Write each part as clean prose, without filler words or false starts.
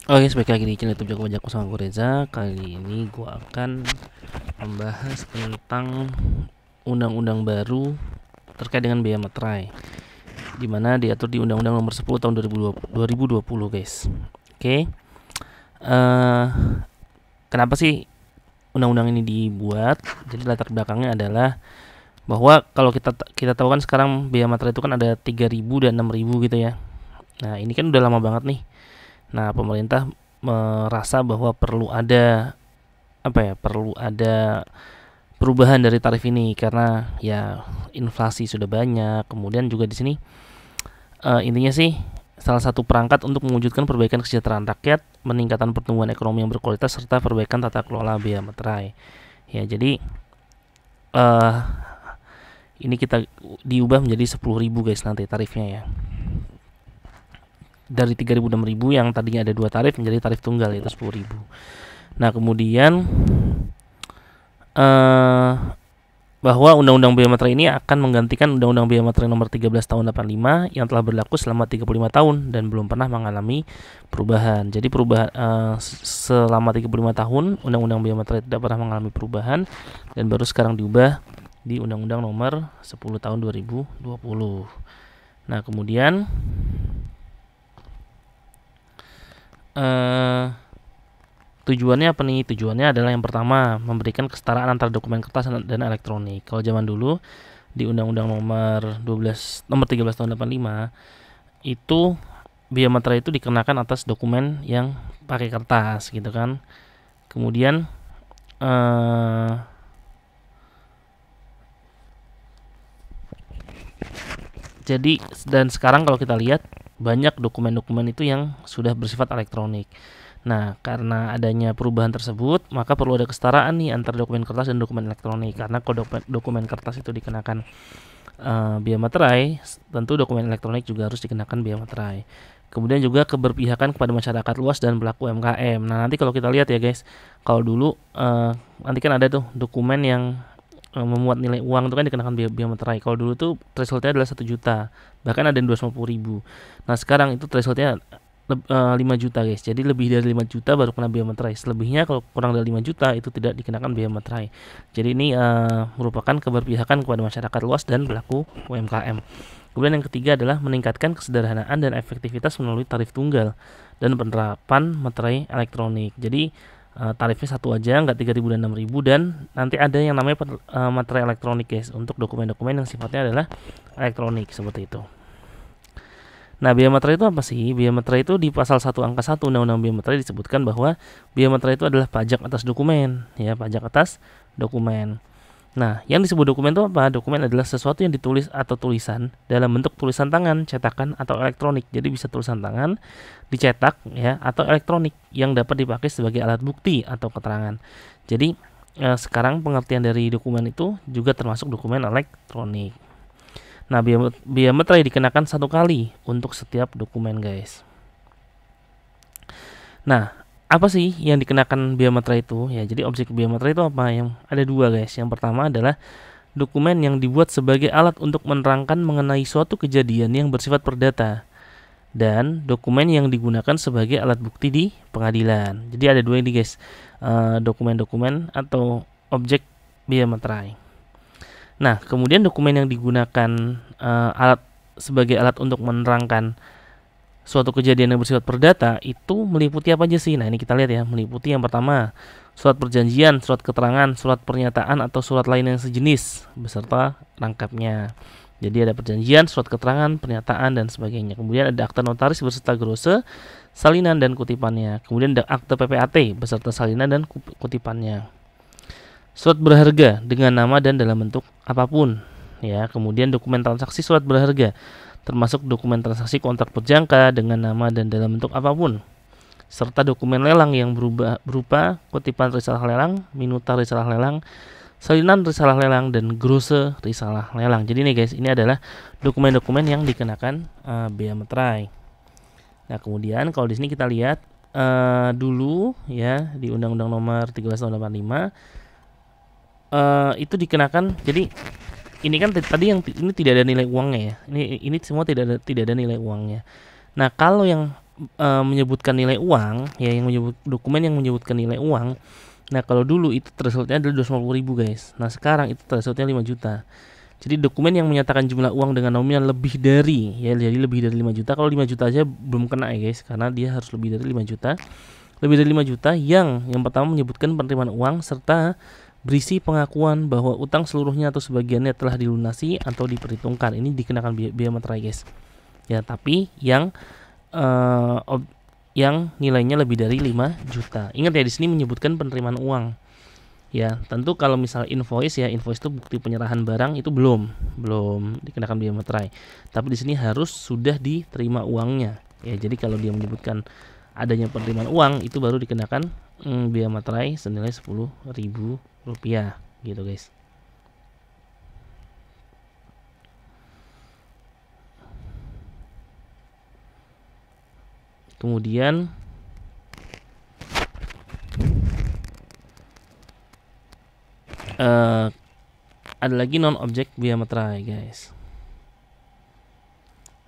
Oke, balik lagi di channel YouTube Jago Bajak sama gue Reza. Kali ini gue akan membahas tentang undang-undang baru terkait dengan biaya materai, di mana diatur di Undang-Undang Nomor 10 Tahun 2020, guys. Oke, kenapa sih undang-undang ini dibuat? Jadi latar belakangnya adalah bahwa kalau kita tahu kan sekarang biaya materai itu kan ada 3.000 dan 6.000 gitu ya. Nah, ini kan udah lama banget nih. Nah, pemerintah merasa bahwa perlu ada perubahan dari tarif ini karena ya inflasi sudah banyak. Kemudian juga di sini intinya sih salah satu perangkat untuk mewujudkan perbaikan kesejahteraan rakyat, meningkatkan pertumbuhan ekonomi yang berkualitas serta perbaikan tata kelola biaya materai. Ya, jadi uh, ini kita diubah menjadi 10.000 guys nanti tarifnya ya. Dari 3.000 6.000 yang tadinya ada dua tarif menjadi tarif tunggal yaitu 10.000. Nah, kemudian eh bahwa Undang-Undang Biaya Materai ini akan menggantikan Undang-Undang Biaya Materai Nomor 13 Tahun 85 yang telah berlaku selama 35 tahun dan belum pernah mengalami perubahan. Jadi selama 35 tahun Undang-Undang Biaya Materai tidak pernah mengalami perubahan dan baru sekarang diubah di Undang-Undang Nomor 10 Tahun 2020. Nah, kemudian tujuannya apa nih? Tujuannya adalah yang pertama memberikan kesetaraan antara dokumen kertas dan elektronik. Kalau zaman dulu di Undang-Undang Nomor 13 Tahun 85 itu biaya materai itu dikenakan atas dokumen yang pakai kertas gitu kan. Kemudian jadi dan sekarang kalau kita lihat banyak dokumen-dokumen itu yang sudah bersifat elektronik. Nah, karena adanya perubahan tersebut, maka perlu ada kesetaraan nih antara dokumen kertas dan dokumen elektronik. Karena kalau dokumen kertas itu dikenakan biaya materai, tentu dokumen elektronik juga harus dikenakan biaya materai. Kemudian juga keberpihakan kepada masyarakat luas dan pelaku UMKM. Nah, nanti kalau kita lihat ya guys, kalau dulu nanti kan ada tuh dokumen yang memuat nilai uang itu kan dikenakan biaya materai. Kalau dulu tuh thresholdnya adalah 1 juta, bahkan ada yang 250.000. Nah, sekarang itu thresholdnya 5 juta guys. Jadi lebih dari 5 juta baru kena biaya materai. Selebihnya kalau kurang dari 5 juta itu tidak dikenakan biaya materai. Jadi ini merupakan keberpihakan kepada masyarakat luas dan pelaku UMKM. Kemudian yang ketiga adalah meningkatkan kesederhanaan dan efektivitas melalui tarif tunggal dan penerapan materai elektronik. Jadi tarifnya satu aja, nggak 3.000 dan 6.000, dan nanti ada yang namanya materai elektronik guys untuk dokumen-dokumen yang sifatnya adalah elektronik seperti itu. Nah, biaya materai itu apa sih? Biaya materai itu di pasal 1 angka 1 Undang-Undang Biaya Materai disebutkan bahwa biaya materai itu adalah pajak atas dokumen, ya, pajak atas dokumen. Nah, yang disebut dokumen itu apa? Dokumen adalah sesuatu yang ditulis atau tulisan dalam bentuk tulisan tangan, cetakan atau elektronik. Jadi bisa tulisan tangan, dicetak ya, atau elektronik yang dapat dipakai sebagai alat bukti atau keterangan. Jadi sekarang pengertian dari dokumen itu juga termasuk dokumen elektronik. Nah, biaya materai dikenakan satu kali untuk setiap dokumen, guys. Nah, apa sih yang dikenakan biaya materai itu? Ya, jadi objek biaya materai itu apa? Yang ada dua, guys. Yang pertama adalah dokumen yang dibuat sebagai alat untuk menerangkan mengenai suatu kejadian yang bersifat perdata, dan dokumen yang digunakan sebagai alat bukti di pengadilan. Jadi ada dua ini, guys. Dokumen-dokumen atau objek biaya materai. Nah, kemudian dokumen yang digunakan sebagai alat untuk menerangkan suatu kejadian yang bersifat perdata itu meliputi apa aja sih? Nah, ini kita lihat ya. Meliputi yang pertama, surat perjanjian, surat keterangan, surat pernyataan atau surat lain yang sejenis beserta rangkapnya. Jadi ada perjanjian, surat keterangan, pernyataan dan sebagainya. Kemudian ada akta notaris beserta grose, salinan dan kutipannya. Kemudian ada akte PPAT beserta salinan dan kutipannya. Surat berharga dengan nama dan dalam bentuk apapun, ya. Kemudian dokumen transaksi surat berharga, termasuk dokumen transaksi kontrak berjangka dengan nama dan dalam bentuk apapun, serta dokumen lelang yang berupa kutipan risalah lelang, minuta risalah lelang, salinan risalah lelang, dan grose risalah lelang. Jadi nih guys, ini adalah dokumen-dokumen yang dikenakan biaya materai. Nah, kemudian kalau di sini kita lihat dulu ya di Undang-Undang Nomor 13 Tahun 85 itu dikenakan. Jadi ini kan tadi yang ini tidak ada nilai uangnya ya. Ini semua tidak ada nilai uangnya. Nah, kalau yang menyebutkan nilai uang, ya, yang dokumen yang menyebutkan nilai uang. Nah, kalau dulu itu thresholdnya adalah 250.000 guys. Nah, sekarang itu thresholdnya 5 juta. Jadi dokumen yang menyatakan jumlah uang dengan nominal lebih dari, ya, jadi lebih dari 5 juta. Kalau 5 juta aja belum kena ya guys, karena dia harus lebih dari 5 juta. Lebih dari 5 juta yang pertama menyebutkan penerimaan uang serta berisi pengakuan bahwa utang seluruhnya atau sebagiannya telah dilunasi atau diperhitungkan. Ini dikenakan biaya materai guys. Ya, tapi yang nilainya lebih dari 5 juta. Ingat ya, di sini menyebutkan penerimaan uang. Ya, tentu kalau misal invoice, ya, invoice itu bukti penyerahan barang, itu belum dikenakan biaya materai. Tapi di sini harus sudah diterima uangnya. Ya, jadi kalau dia menyebutkan adanya penerimaan uang, itu baru dikenakan biaya materai senilai Rp10.000 gitu guys. Kemudian ada lagi non objek biaya materai guys.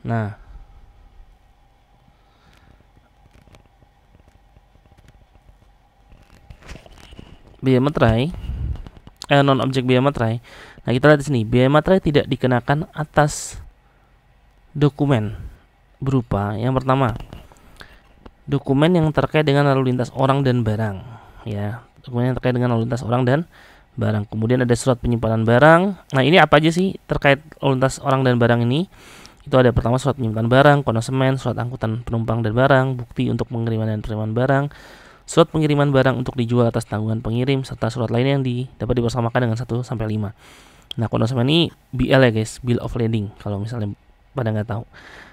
Nah, biaya materai non objek biaya materai. Nah, kita lihat di sini, biaya materai tidak dikenakan atas dokumen berupa yang pertama, dokumen yang terkait dengan lalu lintas orang dan barang, ya, dokumen yang terkait dengan lalu lintas orang dan barang. Kemudian ada surat penyimpanan barang. Nah, ini apa aja sih terkait lalu lintas orang dan barang ini? Itu ada pertama surat penyimpanan barang, konsumen, surat angkutan penumpang dan barang, bukti untuk pengiriman dan penerimaan barang, surat pengiriman barang untuk dijual atas tanggungan pengirim, serta surat lainnya yang dapat dipersamakan dengan 1 sampai 5. Nah, konsumen ini BL ya guys, bill of lading kalau misalnya pada nggak tahu.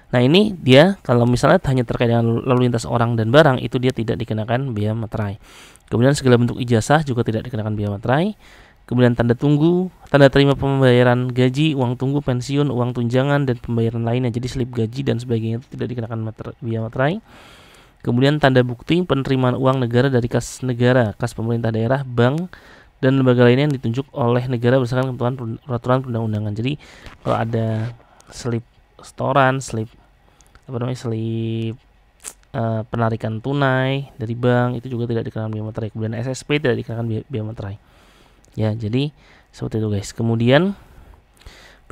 Nah, ini dia kalau misalnya hanya terkait dengan lalu lintas orang dan barang, itu dia tidak dikenakan biaya materai. Kemudian segala bentuk ijazah juga tidak dikenakan biaya materai. Kemudian tanda tunggu, tanda terima pembayaran gaji, uang tunggu, pensiun, uang tunjangan, dan pembayaran lainnya, jadi slip gaji dan sebagainya, itu tidak dikenakan biaya materai. Kemudian tanda bukti penerimaan uang negara dari kas negara, kas pemerintah daerah, bank, dan lembaga lainnya yang ditunjuk oleh negara berdasarkan ketentuan peraturan perundang-undangan. Jadi kalau ada slip setoran, slip penarikan tunai dari bank, itu juga tidak dikenakan biaya materai. Kemudian SSP tidak dikenakan biaya materai. Ya, jadi seperti itu guys. Kemudian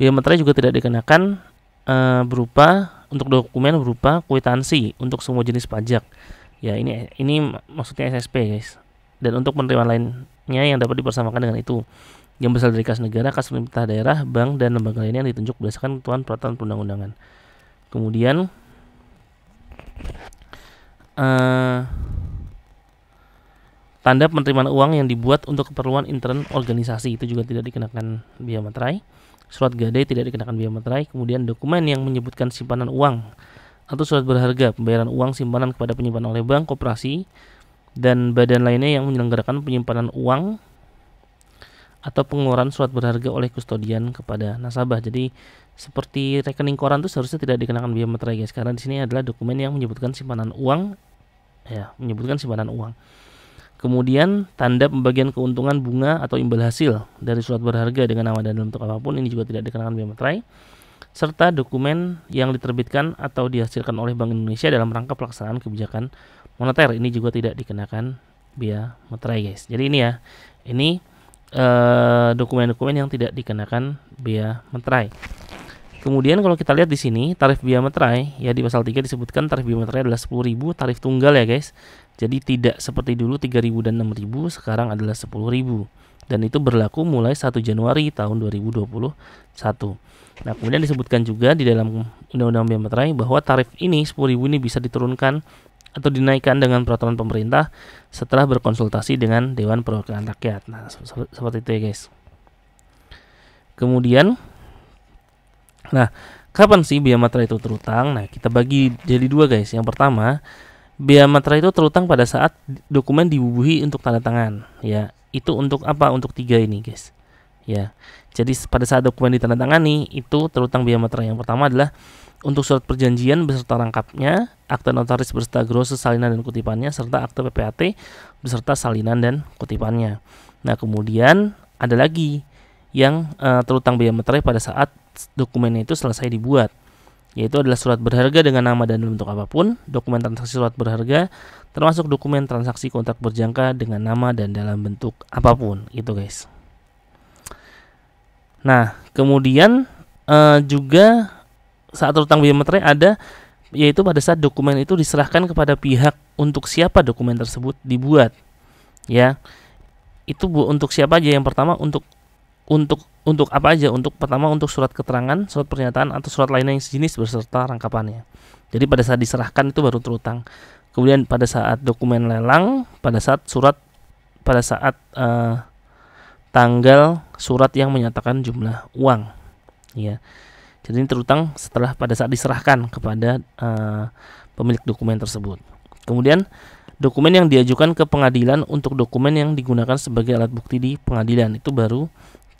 biaya materai juga tidak dikenakan berupa untuk dokumen berupa kwitansi untuk semua jenis pajak. Ya, ini maksudnya SSP guys. Dan untuk penerimaan lainnya yang dapat dipersamakan dengan itu, yang berasal dari kas negara, kas pemerintah daerah, bank, dan lembaga lainnya yang ditunjuk berdasarkan ketentuan peraturan perundang-undangan. Kemudian tanda penerimaan uang yang dibuat untuk keperluan intern organisasi, itu juga tidak dikenakan biaya materai. Surat gadai tidak dikenakan biaya materai. Kemudian dokumen yang menyebutkan simpanan uang atau surat berharga pembayaran uang simpanan kepada penyimpan oleh bank, koperasi, dan badan lainnya yang menyelenggarakan penyimpanan uang atau pengeluaran surat berharga oleh kustodian kepada nasabah. Jadi seperti rekening koran itu seharusnya tidak dikenakan biaya materai guys, karena di sini adalah dokumen yang menyebutkan simpanan uang, ya, menyebutkan simpanan uang. Kemudian tanda pembagian keuntungan bunga atau imbal hasil dari surat berharga dengan nama dan dalam bentuk apapun, ini juga tidak dikenakan biaya materai. Serta dokumen yang diterbitkan atau dihasilkan oleh Bank Indonesia dalam rangka pelaksanaan kebijakan moneter, ini juga tidak dikenakan biaya materai guys. Jadi ini ya, ini dokumen-dokumen yang tidak dikenakan biaya materai. Kemudian kalau kita lihat di sini tarif biaya materai, ya, di pasal 3 disebutkan tarif biaya materai adalah 10.000 tarif tunggal ya guys. Jadi tidak seperti dulu 3.000 dan 6.000, sekarang adalah 10.000. Dan itu berlaku mulai 1 Januari tahun 2021. Nah, kemudian disebutkan juga di dalam Undang-Undang Biaya Materai bahwa tarif ini 10.000 ini bisa diturunkan atau dinaikkan dengan peraturan pemerintah setelah berkonsultasi dengan Dewan Perwakilan Rakyat. Nah, seperti itu ya guys. Kemudian, nah, kapan sih biaya materai itu terutang? Nah, kita bagi jadi dua guys. Yang pertama, biaya materai itu terutang pada saat dokumen dibubuhi untuk tanda tangan. Ya, itu untuk apa? Untuk 3 ini guys. Ya, jadi pada saat dokumen ditandatangani itu terutang biaya materai. Yang pertama adalah untuk surat perjanjian beserta rangkapnya, akta notaris beserta grose, salinan dan kutipannya, serta akta PPAT beserta salinan dan kutipannya. Nah, kemudian ada lagi yang terutang biaya materai pada saat dokumennya itu selesai dibuat. yaitu adalah surat berharga dengan nama dan dalam bentuk apapun, dokumen transaksi surat berharga, termasuk dokumen transaksi kontrak berjangka dengan nama dan dalam bentuk apapun, gitu guys. Nah, kemudian juga saat terutang biaya materai ada, yaitu pada saat dokumen itu diserahkan kepada pihak untuk siapa dokumen tersebut dibuat, ya. Itu untuk siapa aja? Yang pertama untuk apa aja? Untuk pertama untuk surat keterangan, surat pernyataan atau surat lainnya yang sejenis beserta rangkapannya. Jadi pada saat diserahkan itu baru terutang. Kemudian pada saat dokumen lelang, pada saat tanggal surat yang menyatakan jumlah uang, ya. Jadi ini terutang setelah pada saat diserahkan kepada pemilik dokumen tersebut. Kemudian dokumen yang diajukan ke pengadilan untuk dokumen yang digunakan sebagai alat bukti di pengadilan itu baru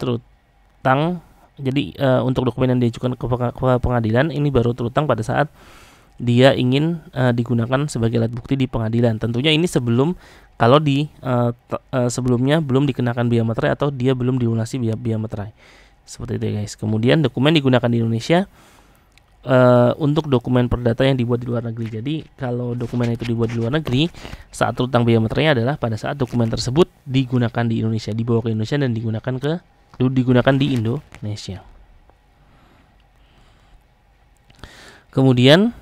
terutang. Jadi untuk dokumen yang diajukan ke pengadilan ini baru terutang pada saat dia ingin digunakan sebagai alat bukti di pengadilan. Tentunya ini sebelum, kalau sebelumnya belum dikenakan biaya materai atau dia belum dilunasi biaya materai. Seperti itu ya guys. Kemudian dokumen digunakan di Indonesia untuk dokumen perdata yang dibuat di luar negeri. Jadi kalau dokumen itu dibuat di luar negeri, saat terutang biaya materai adalah pada saat dokumen tersebut digunakan di Indonesia, dibawa ke Indonesia dan digunakan di Indonesia. Kemudian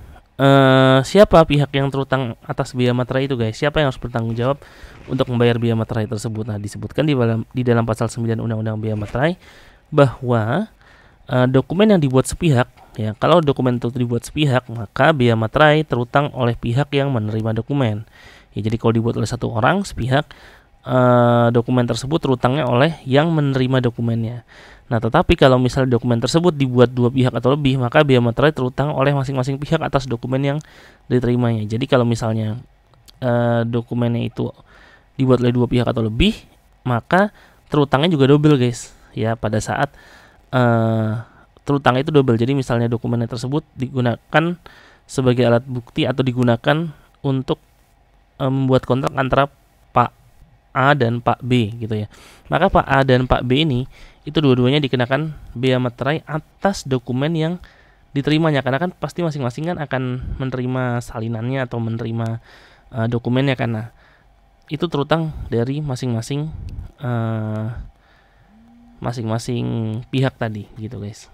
siapa pihak yang terutang atas biaya materai itu guys? Siapa yang harus bertanggung jawab untuk membayar biaya materai tersebut? Nah, disebutkan di dalam pasal 9 Undang-Undang Biaya Materai bahwa dokumen yang dibuat sepihak, ya, kalau dokumen itu dibuat sepihak, maka biaya materai terutang oleh pihak yang menerima dokumen. Ya, jadi kalau dibuat oleh satu orang sepihak, dokumen tersebut terutangnya oleh yang menerima dokumennya. Nah, tetapi kalau misalnya dokumen tersebut dibuat dua pihak atau lebih, maka biaya materai terutang oleh masing-masing pihak atas dokumen yang diterimanya. Jadi kalau misalnya dokumennya itu dibuat oleh dua pihak atau lebih, maka terutangnya juga double guys. Ya, pada saat terutang itu double. Jadi misalnya dokumennya tersebut digunakan sebagai alat bukti atau digunakan untuk membuat kontrak antara Pak A dan Pak B gitu ya. Maka Pak A dan Pak B ini itu dua-duanya dikenakan biaya materai atas dokumen yang diterimanya, karena kan pasti masing-masing kan akan menerima salinannya atau menerima dokumennya, karena itu terutang dari masing-masing pihak tadi gitu guys.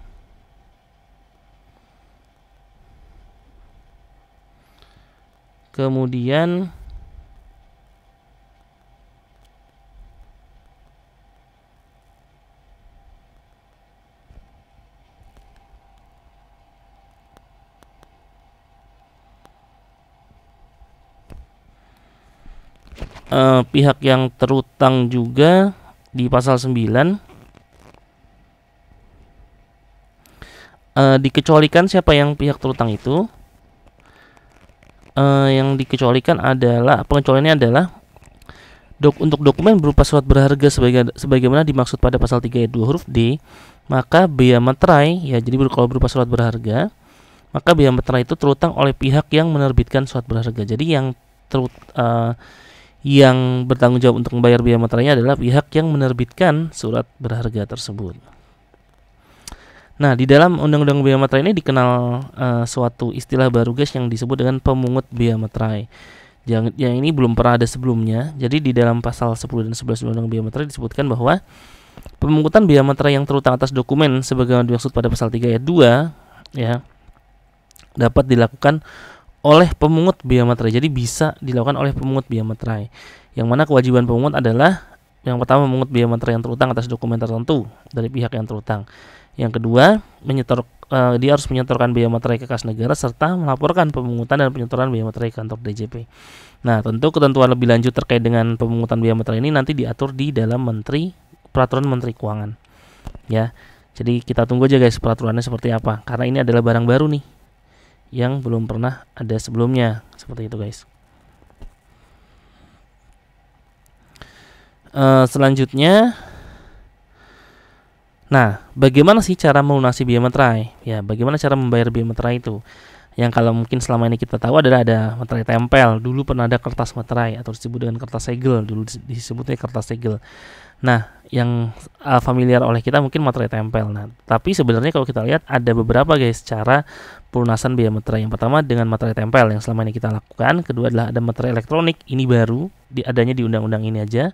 Kemudian pihak yang terutang juga di pasal 9 dikecualikan. Siapa yang pihak terutang itu? Yang dikecualikan adalah, pengecualiannya adalah untuk dokumen berupa surat berharga sebagaimana dimaksud pada pasal 3 ayat 2 huruf D, maka biaya materai, ya, jadi kalau berupa surat berharga, maka biaya materai itu terutang oleh pihak yang menerbitkan surat berharga. Jadi yang bertanggung jawab untuk membayar biaya materainya adalah pihak yang menerbitkan surat berharga tersebut. Nah, di dalam Undang-Undang Biaya Materai ini dikenal suatu istilah baru guys yang disebut dengan pemungut biaya materai. Yang ini belum pernah ada sebelumnya. Jadi di dalam pasal 10 dan 11 Undang-Undang Biaya Materai disebutkan bahwa pemungutan biaya materai yang terutang atas dokumen sebagaimana dimaksud pada pasal 3 ayat 2 ya dapat dilakukan oleh pemungut biaya materai. Jadi bisa dilakukan oleh pemungut biaya materai. Yang mana kewajiban pemungut adalah yang pertama memungut biaya materai yang terutang atas dokumen tertentu dari pihak yang terutang. Yang kedua, dia harus menyetorkan biaya materai ke kas negara serta melaporkan pemungutan dan penyetoran biaya materai ke kantor DJP. Nah, tentu ketentuan lebih lanjut terkait dengan pemungutan biaya materai ini nanti diatur di dalam peraturan Menteri Keuangan. Ya. Jadi kita tunggu aja guys peraturannya seperti apa, karena ini adalah barang baru nih yang belum pernah ada sebelumnya. Seperti itu guys. Selanjutnya, Nah, bagaimana sih cara melunasi biaya materai? Ya, bagaimana cara membayar biaya materai itu? Yang kalau mungkin selama ini kita tahu adalah ada materai tempel. Dulu pernah ada kertas materai atau disebut dengan kertas segel. Dulu disebutnya kertas segel. Nah, yang familiar oleh kita mungkin materai tempel. Nah, tapi sebenarnya kalau kita lihat ada beberapa guys cara pelunasan biaya materai. Yang pertama dengan materai tempel yang selama ini kita lakukan. Kedua adalah ada materai elektronik. Ini baru, adanya di undang-undang ini aja.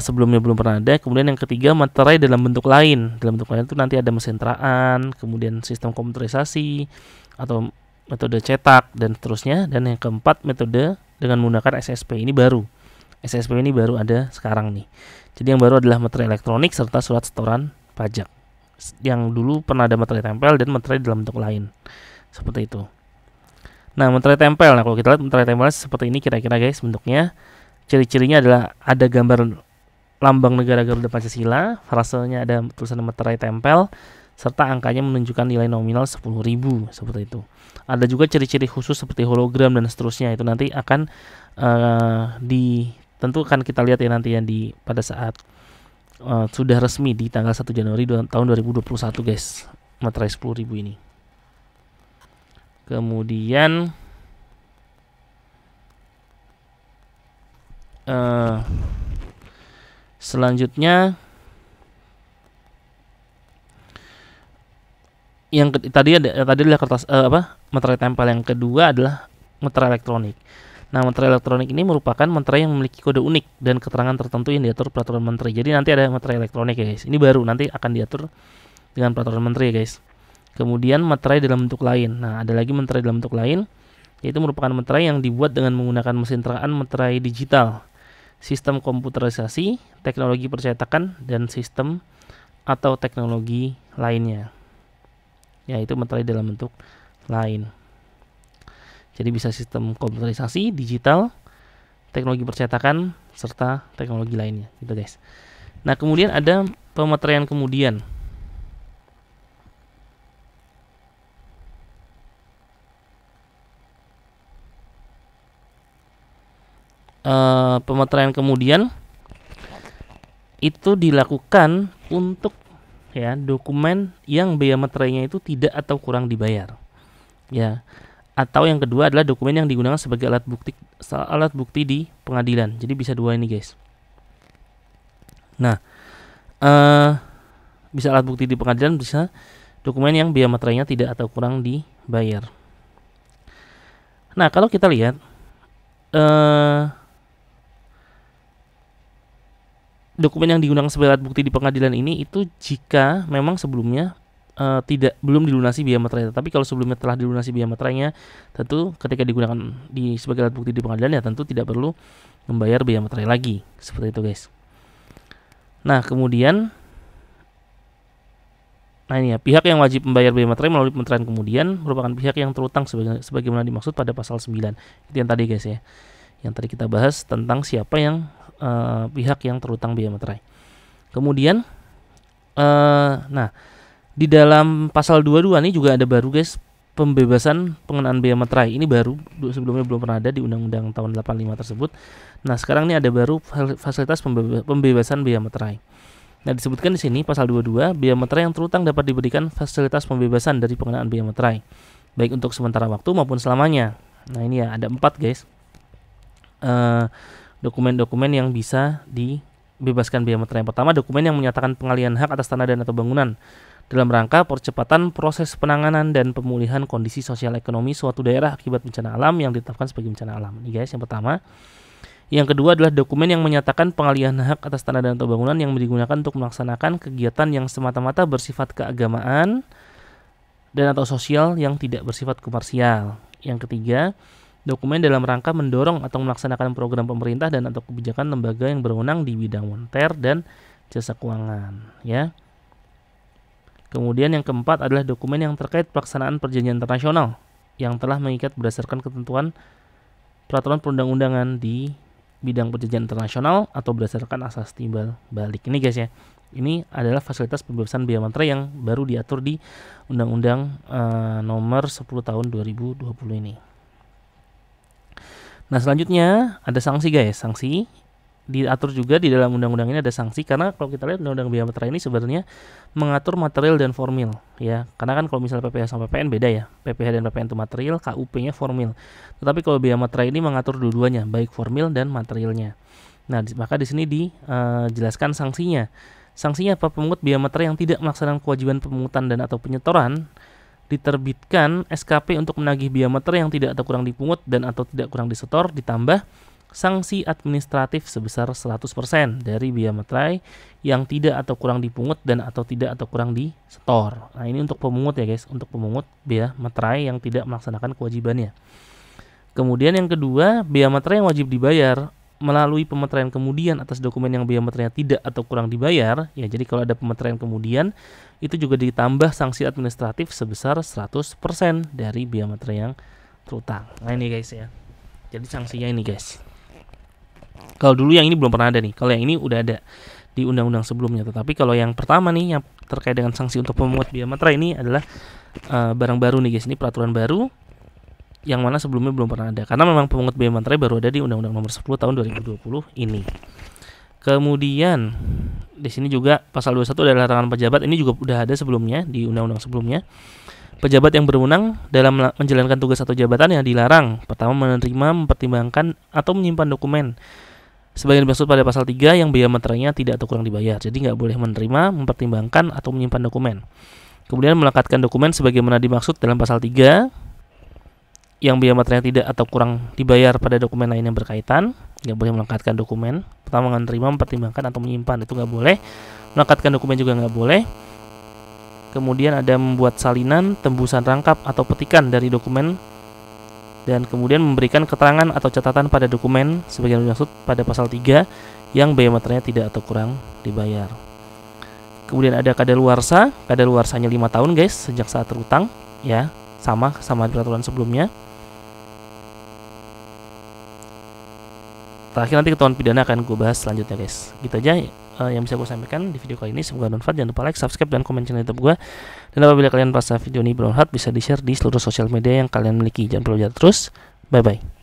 Sebelumnya belum pernah ada. Kemudian yang ketiga materai dalam bentuk lain. Dalam bentuk lain itu nanti ada mesin teraan, kemudian sistem komputerisasi atau metode cetak dan seterusnya. Dan yang keempat metode dengan menggunakan SSP. Ini baru. SSP ini baru ada sekarang nih. Jadi yang baru adalah materai elektronik serta surat setoran pajak. Yang dulu pernah ada materai tempel dan materai dalam bentuk lain. Seperti itu. Nah, materai tempel. Nah, kalau kita lihat materai tempel seperti ini kira-kira guys bentuknya. Ciri-cirinya adalah ada gambar lambang negara Garuda Pancasila, frasenya ada tulisan materai tempel, serta angkanya menunjukkan nilai nominal 10.000 seperti itu. Ada juga ciri-ciri khusus seperti hologram dan seterusnya. Itu nanti akan tentu akan kita lihat ya nanti yang pada saat sudah resmi di tanggal 1 Januari tahun 2021 guys, materai 10.000 ini. Kemudian selanjutnya yang tadi adalah kertas materai tempel. Yang kedua adalah materai elektronik. Nah, materai elektronik ini merupakan materai yang memiliki kode unik dan keterangan tertentu yang diatur peraturan menteri. Jadi nanti ada materai elektronik ya guys. Ini baru nanti akan diatur dengan peraturan menteri ya guys. Kemudian materai dalam bentuk lain. Nah, ada lagi materai dalam bentuk lain, yaitu merupakan materai yang dibuat dengan menggunakan mesin teraan materai digital, sistem komputerisasi, teknologi percetakan, dan sistem atau teknologi lainnya. Yaitu materai dalam bentuk lain. Jadi bisa sistem komputerisasi, digital, teknologi percetakan, serta teknologi lainnya gitu guys. Nah, kemudian ada pematerian kemudian. Pematerian kemudian itu dilakukan untuk ya dokumen yang biaya materainya itu tidak atau kurang dibayar. Ya. Atau yang kedua adalah dokumen yang digunakan sebagai alat bukti di pengadilan. Jadi bisa dua ini guys. Nah, bisa alat bukti di pengadilan, bisa dokumen yang biaya materainya tidak atau kurang dibayar. Nah, kalau kita lihat dokumen yang digunakan sebagai alat bukti di pengadilan ini itu jika memang sebelumnya belum dilunasi biaya materai. Tapi kalau sebelumnya telah dilunasi biaya materainya, tentu ketika digunakan sebagai alat bukti di pengadilan ya tentu tidak perlu membayar biaya materai lagi. Seperti itu guys. Nah, kemudian ini ya, pihak yang wajib membayar biaya materai melalui pematerian kemudian merupakan pihak yang terutang sebagaimana dimaksud pada pasal 9. Itu yang tadi guys ya. Yang tadi kita bahas tentang siapa yang pihak yang terutang biaya materai. Kemudian nah, di dalam pasal 22 ini juga ada baru guys, pembebasan pengenaan biaya materai. Ini baru, sebelumnya belum pernah ada di undang-undang tahun 85 tersebut. Nah, sekarang ini ada baru fasilitas pembebasan biaya materai. Nah, disebutkan di sini pasal 22, biaya materai yang terutang dapat diberikan fasilitas pembebasan dari pengenaan biaya materai, baik untuk sementara waktu maupun selamanya. Nah, ini ya ada 4 guys. Dokumen-dokumen yang bisa dibebaskan biaya materai. Yang pertama, dokumen yang menyatakan pengalihan hak atas tanah dan atau bangunan dalam rangka percepatan proses penanganan dan pemulihan kondisi sosial ekonomi suatu daerah akibat bencana alam yang ditetapkan sebagai bencana alam. Ini guys, yang pertama. Yang kedua adalah dokumen yang menyatakan pengalihan hak atas tanah dan atau bangunan yang digunakan untuk melaksanakan kegiatan yang semata-mata bersifat keagamaan dan atau sosial yang tidak bersifat komersial. Yang ketiga, dokumen dalam rangka mendorong atau melaksanakan program pemerintah dan atau kebijakan lembaga yang berwenang di bidang moneter dan jasa keuangan, ya. Kemudian yang keempat adalah dokumen yang terkait pelaksanaan perjanjian internasional yang telah mengikat berdasarkan ketentuan peraturan perundang-undangan di bidang perjanjian internasional atau berdasarkan asas timbal balik. Ini guys ya, ini adalah fasilitas pembebasan biaya materai yang baru diatur di Undang-Undang nomor 10 tahun 2020 ini. Nah, selanjutnya ada sanksi guys. Sanksi diatur juga di dalam undang-undang ini ada sanksi, karena kalau kita lihat undang-undang biaya materai ini sebenarnya mengatur material dan formil ya. Karena kan kalau misalnya PPh sama PPN beda ya. PPh dan PPN itu material, KUP-nya formil. Tetapi kalau biaya materai ini mengatur dua-duanya, baik formil dan materialnya. Nah, maka di sini dijelaskan sanksinya. Sanksinya apa? Pemungut biaya materai yang tidak melaksanakan kewajiban pemungutan dan atau penyetoran diterbitkan SKP untuk menagih biaya materai yang tidak atau kurang dipungut dan atau tidak kurang disetor, ditambah sanksi administratif sebesar 100% dari biaya materai yang tidak atau kurang dipungut dan atau tidak atau kurang disetor. Nah, ini untuk pemungut ya guys, untuk pemungut biaya materai yang tidak melaksanakan kewajibannya. Kemudian yang kedua, biaya materai yang wajib dibayar melalui pemeteraian kemudian atas dokumen yang biaya materainya tidak atau kurang dibayar. Ya, jadi kalau ada pemeteraian kemudian itu juga ditambah sanksi administratif sebesar 100% dari biaya materai yang terutang. Nah, ini guys ya. Jadi sanksinya ini guys. Kalau dulu yang ini belum pernah ada nih. Kalau yang ini udah ada di undang-undang sebelumnya. Tetapi kalau yang pertama nih yang terkait dengan sanksi untuk pemungut biaya materai ini adalah barang baru nih guys. Ini peraturan baru yang mana sebelumnya belum pernah ada. Karena memang pemungut biaya materai baru ada di Undang-Undang Nomor 10 Tahun 2020 ini. Kemudian di sini juga pasal 21 adalah larangan pejabat. Ini juga udah ada sebelumnya di undang-undang sebelumnya. Pejabat yang berwenang dalam menjalankan tugas atau jabatan yang dilarang pertama menerima, mempertimbangkan atau menyimpan dokumen sebagian dimaksud pada pasal 3 yang biaya materainya tidak atau kurang dibayar. Jadi nggak boleh menerima, mempertimbangkan atau menyimpan dokumen. Kemudian melekatkan dokumen sebagaimana dimaksud dalam pasal 3 yang biaya materainya tidak atau kurang dibayar pada dokumen lain yang berkaitan. Nggak boleh melekatkan dokumen. Pertama menerima, mempertimbangkan atau menyimpan, itu nggak boleh. Melekatkan dokumen juga nggak boleh. Kemudian ada membuat salinan, tembusan rangkap atau petikan dari dokumen, dan kemudian memberikan keterangan atau catatan pada dokumen sebagian dimaksud pada pasal 3 yang biaya materainya tidak atau kurang dibayar. Kemudian ada kadaluarsa. Kadaluarsanya 5 tahun guys sejak saat terutang ya, sama peraturan sebelumnya. Terakhir nanti ketahuan pidana akan gue bahas selanjutnya guys. Gitu aja yang bisa gue sampaikan di video kali ini. Semoga bermanfaat. Jangan lupa like, subscribe, dan komen channel YouTube gue. Dan apabila kalian merasa video ini bermanfaat, bisa di share di seluruh sosial media yang kalian miliki. Jangan perlu terus. Bye bye.